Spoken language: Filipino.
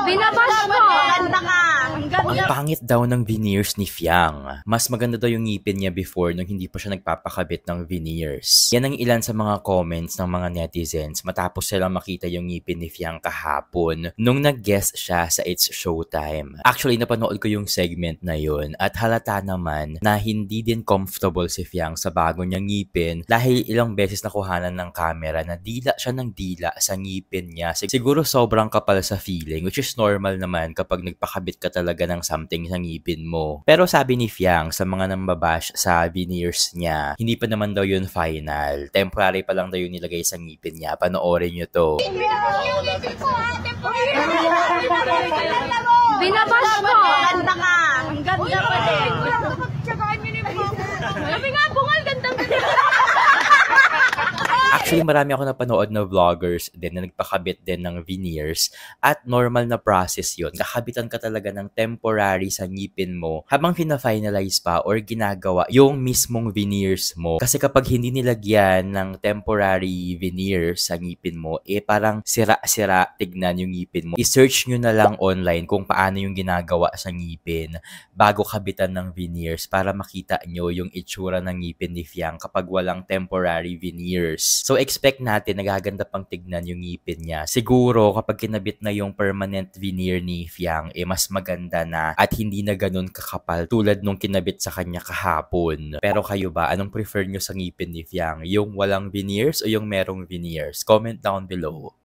Binabash mo! Ganda ka! Ang Ang ganda! pangit daw ng veneers ni Fiang. Mas maganda daw yung ngipin niya before nung hindi pa siya nagpapakabit ng veneers. Yan ang ilan sa mga comments ng mga netizens matapos silang makita yung ngipin ni Fiang kahapon nung nag-guest siya sa It's Showtime. Actually, napanood ko yung segment na yun at halata naman na hindi din comfortable si Fiang sa bago niyang ngipin dahil ilang beses nakuhanan ng camera na dila siya ng dila sa ngipin niya. Siguro sobrang kapal sa feeling, which is normal naman kapag nagpakabit ka talaga ng something sa ngipin mo. Pero sabi ni Fiang sa mga nambabash sa veneers niya, hindi pa naman daw yun final. Temporary pa lang daw yung nilagay sa ngipin niya. Panoorin nyo to. Binabash mo! Ganda ka! Ang ganda pa din! Sabi nga, bungal, gandang Actually, marami ako napanood na vloggers din na nagpakabit din ng veneers at normal na process yun. Kakabitan ka talaga ng temporary sa ngipin mo habang fina-finalize pa or ginagawa yung mismong veneers mo. Kasi kapag hindi nilagyan ng temporary veneers sa ngipin mo, parang sira-sira tignan yung ngipin mo. I-search nyo na lang online kung paano yung ginagawa sa ngipin bago kabitan ng veneers para makita nyo yung itsura ng ngipin ni Fiang kapag walang temporary veneers. So, expect natin nagaganda pang tignan yung ngipin niya. Siguro, kapag kinabit na yung permanent veneer ni Fiang, mas maganda na at hindi na ganun kakapal tulad nung kinabit sa kanya kahapon. Pero kayo ba, anong prefer nyo sa ngipin ni Fiang? Yung walang veneers o yung merong veneers? Comment down below.